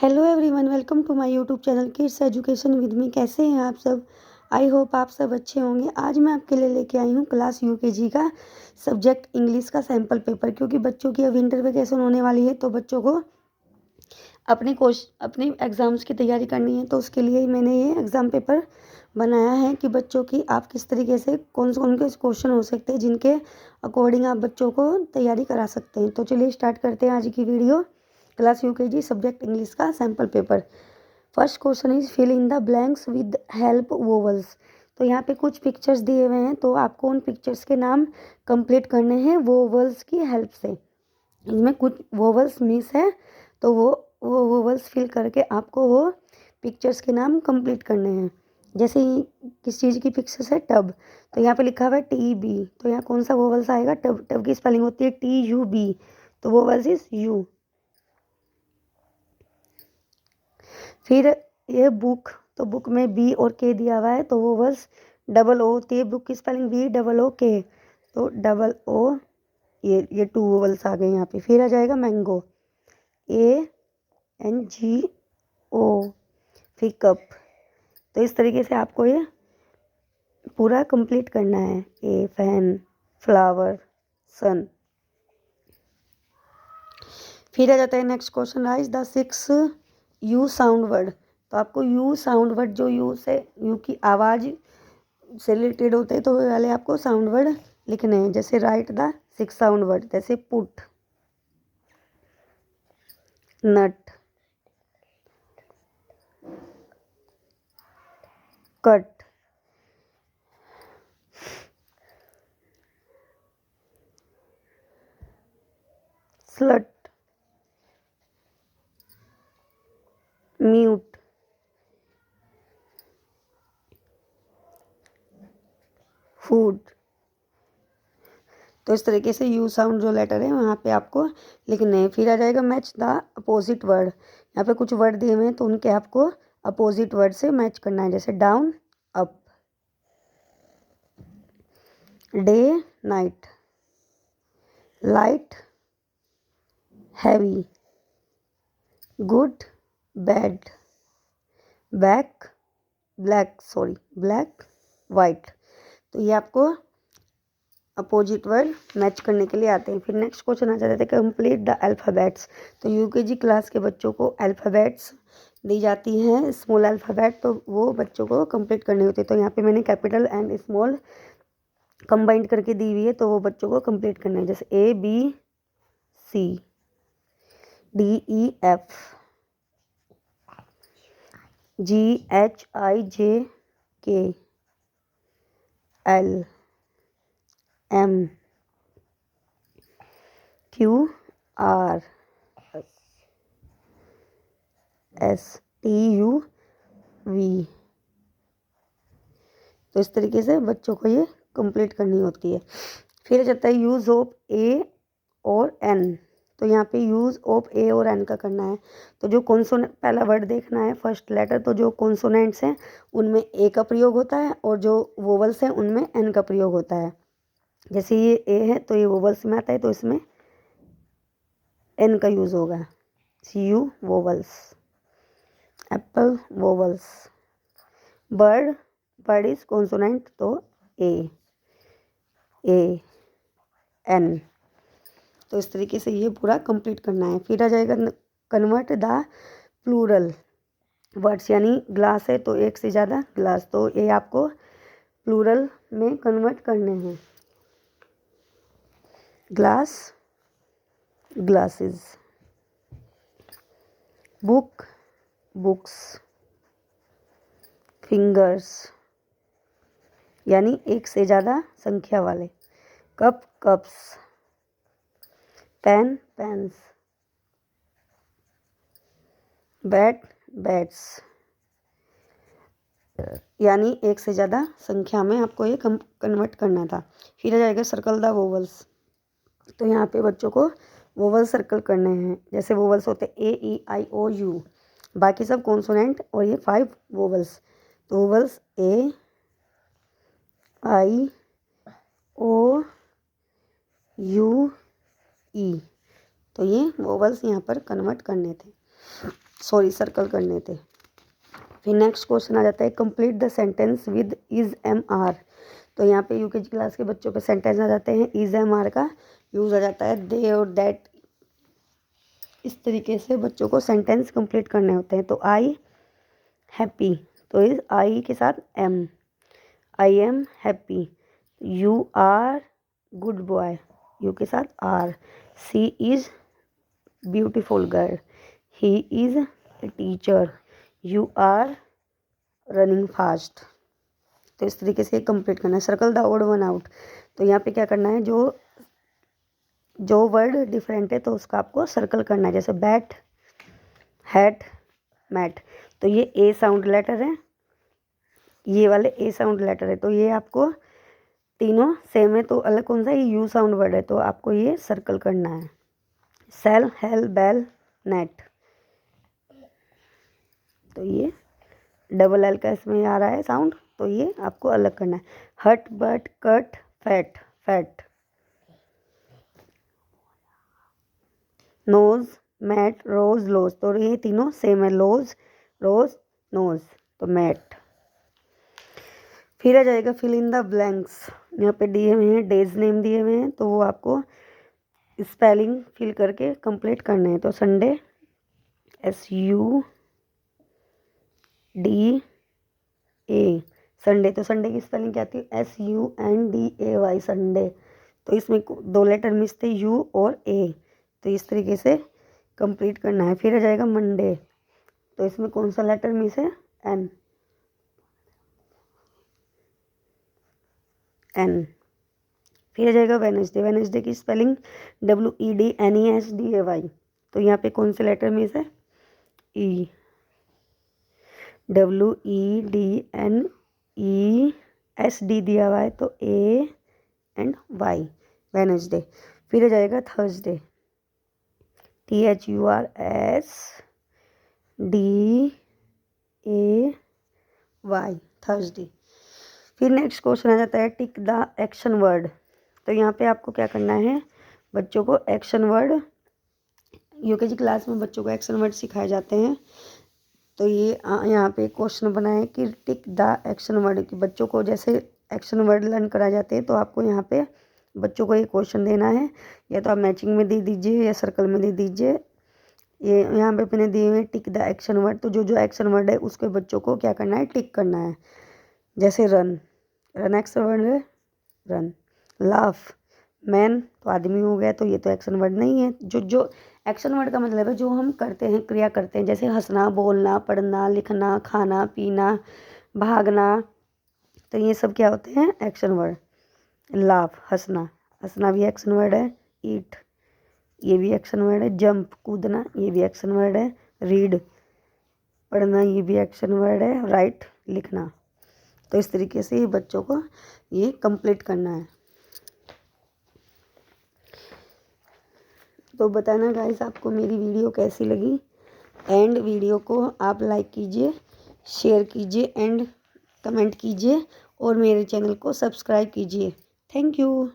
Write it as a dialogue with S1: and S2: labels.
S1: Hello everyone, welcome to my YouTube channel kids education with me. कैसे हैं आप सब? आई होप आप सब अच्छे होंगे। आज मैं आपके लिए लेके आई हूँ क्लास यूकेजी का सब्जेक्ट इंग्लिश का सैम्पल पेपर, क्योंकि बच्चों की अब विंटर वेकेशन होने वाली है, तो बच्चों को अपने एग्ज़ाम्स की तैयारी करनी है। तो उसके लिए ही मैंने ये एग्ज़ाम पेपर बनाया है कि बच्चों की आप किस तरीके से कौन से क्वेश्चन हो सकते हैं जिनके अकॉर्डिंग आप बच्चों को तैयारी करा सकते हैं। तो चलिए स्टार्ट करते हैं आज की video. Class UKG subject English का sample paper. First question is fill in the blanks with help vowels. तो यहाँ पे कुछ पिक्चर्स दिए हुए हैं, तो आपको उन पिक्चर्स के नाम कंप्लीट करने हैं वोवल्स की हेल्प से। इसमें कुछ वोवल्स मिस है, तो वो वोवल्स फिल करके आपको वो पिक्चर्स के नाम कंप्लीट करने हैं। जैसे ही किस चीज़ की पिक्चर्स है, टब, तो यहाँ पे लिखा हुआ है TB, तो यहाँ कौन सा वोवल्स आएगा? टब। टब की स्पेलिंग होती है TUB, तो वोवल्स इज यू। फिर ये बुक, तो बुक में B और K दिया हुआ है, तो वोवल्स डबल O होती है। बुक की स्पेलिंग BOOK, तो डबल O, ये 2 वोवल्स आ गए यहाँ पे। फिर आ जाएगा मैंगो, ANGO। फिर कप। तो इस तरीके से आपको ये पूरा कंप्लीट करना है। ए फैन, फ्लावर, सन। फिर आ जाता है next question, rise the 6 you sound word. तो आपको यू साउंड वर्ड, जो यू से यू की आवाज़ से रिलेटेड होते हैं, तो वो वाले आपको साउंड वर्ड लिखने हैं। जैसे राइट द 6 साउंड वर्ड, जैसे पुट, नट, कट, स्लट, म्यूट, फूड। तो इस तरीके से यू साउंड जो लेटर है वहाँ पे आपको लिखने हैं। फिर आ जाएगा मैच द अपोजिट वर्ड। यहाँ पे कुछ वर्ड दिए हुए हैं, तो उनके आपको अपोजिट वर्ड से मैच करना है। जैसे down, up, day, night, light, heavy, good, bad, back, black, white. तो ये आपको अपोजिट वर्ड मैच करने के लिए आते हैं। फिर नेक्स्ट क्वेश्चन आ जाता है कंप्लीट द अल्फ़ाबेट्स। तो यूकेजी क्लास के बच्चों को अल्फ़ाबेट्स दी जाती हैं, स्मॉल अल्फ़ाबेट, तो वो बच्चों को कंप्लीट करनी होती है। तो यहाँ पे मैंने कैपिटल एंड स्मॉल कंबाइंड करके दी हुई है, तो वो बच्चों को कंप्लीट करना है। जैसे ABC, DEF, GHIJK, LMQRSTUV। तो इस तरीके से बच्चों को ये कंप्लीट करनी होती है। फिर जाता है यूज़ ऑफ A और N। तो यहाँ पे यूज़ ऑफ A और N का करना है। तो जो कॉन्सोनेंट, पहला वर्ड देखना है फर्स्ट लेटर, तो जो कॉन्सोनेंट्स हैं उनमें A का प्रयोग होता है, और जो वोवल्स हैं उनमें N का प्रयोग होता है। जैसे ये A है, तो ये वोवल्स में आता है, तो इसमें N का यूज़ होगा। CU vowels, Apple vowels, bird, bird is consonant, तो AN। तो इस तरीके से ये पूरा कंप्लीट करना है। फिर आ जाएगा कन्वर्ट द प्लूरल वर्ड्स, यानी ग्लास है तो एक से ज़्यादा ग्लास, तो ये आपको प्लूरल में कन्वर्ट करने हैं। Glass, glasses, book, books, fingers, यानी एक से ज़्यादा संख्या वाले, cup, cups, pen, pens, bat, bats, यानी एक से ज़्यादा संख्या में आपको ये कन्वर्ट करना था। फिर आ जाएगा सर्कल द वोवल्स। तो यहाँ पे बच्चों को वोवल सर्कल करने हैं। जैसे वोवल्स होते हैं AEIOU, बाकी सब कॉन्सोनेंट, और ये 5 वोवल्स। तो वोवल्स AIOUE, तो ये वोवल्स यहाँ पर कन्वर्ट करने थे। सर्कल करने थे। फिर नेक्स्ट क्वेश्चन आ जाता है complete the sentence with is am are. तो यहाँ पे यूकेजी क्लास के बच्चों पे सेंटेंस आ जाते हैं, इज एम आर का यूज़ आ जाता है, दे और दैट। इस तरीके से बच्चों को सेंटेंस कंप्लीट करने होते हैं। तो आई हैप्पी, तो इस आई के साथ am, I am happy. You are good boy, you के साथ are. She is beautiful girl, he is a teacher, you are running fast. तो इस तरीके से कंप्लीट करना है। Circle the odd one out, तो यहाँ पे क्या करना है, जो वर्ड डिफरेंट है तो उसका आपको सर्कल करना है। जैसे बैट, हैट, मैट, तो ये ए साउंड लेटर है, ये वाले ए साउंड लेटर है, तो ये आपको तीनों सेम है। तो अलग कौन सा, ये यू साउंड वर्ड है, तो आपको ये सर्कल करना है। सेल, हेल, बेल, नेट, तो ये डबल एल का इसमें आ रहा है साउंड, तो ये आपको अलग करना है। Hut, but, cut, fat, fat. Nose, mat, rose, lose, तो ये तीनों सेम है, लोज, रोज, नोज, तो मैट। फिर आ जाएगा फिल इन द ब्लैंक्स। यहाँ पे दिए हुए हैं, डेज नेम दिए हुए हैं, तो वो आपको स्पेलिंग फिल करके कंप्लीट करने हैं। तो संडे, SUDA, संडे, तो संडे की स्पेलिंग क्या आती है, SUNDAY, संडे। तो इसमें 2 लेटर मिस थे, यू और ए, तो इस तरीके से कंप्लीट करना है। फिर आ जाएगा मंडे, तो इसमें कौन सा लेटर मिस है, एन, एन। फिर आ जाएगा वेडनेसडे, वेडनेसडे की स्पेलिंग WEDNESDAY, तो यहाँ पे कौन से लेटर मिस है, ई, WEDNESD दिया हुआ है, तो A एंड Y, वेडनेसडे। फिर आ जाएगा थर्सडे, THURSDAY, थर्सडे। फिर नेक्स्ट क्वेश्चन आ जाता है टिक द एक्शन वर्ड। तो यहाँ पे आपको क्या करना है, बच्चों को एक्शन वर्ड, यूकेजी क्लास में बच्चों को एक्शन वर्ड सिखाए जाते हैं। तो ये यहाँ पे क्वेश्चन बना है कि टिक द एक्शन वर्ड, कि बच्चों को जैसे एक्शन वर्ड लर्न कराए जाते हैं, तो आपको यहाँ पे बच्चों को ये क्वेश्चन देना है, या तो आप मैचिंग में दे दीजिए या सर्कल में दे दीजिए। ये यहाँ पे मैंने दिए हुए टिक द एक्शन वर्ड, तो जो एक्शन वर्ड है उसके बच्चों को क्या करना है, टिक करना है। जैसे रन, रन एक्शन वर्ड है, रन। लाफ, मैन, तो आदमी हो गया, तो ये तो एक्शन वर्ड नहीं है। जो एक्शन वर्ड का मतलब है जो हम करते हैं, क्रिया करते हैं, जैसे हंसना, बोलना, पढ़ना, लिखना, खाना, पीना, भागना, तो ये सब क्या होते हैं, एक्शन वर्ड। लाफ, हंसना, हंसना भी एक्शन वर्ड है। ईट, ये भी एक्शन वर्ड है। जंप, कूदना, ये भी एक्शन वर्ड है। रीड, पढ़ना, ये भी एक्शन वर्ड है। राइट, लिखना। तो इस तरीके से ये बच्चों को ये कंप्लीट करना है। तो बताना गाइस आपको मेरी वीडियो कैसी लगी, एंड वीडियो को आप लाइक कीजिए, शेयर कीजिए एंड कमेंट कीजिए, और मेरे चैनल को सब्सक्राइब कीजिए। Thank you.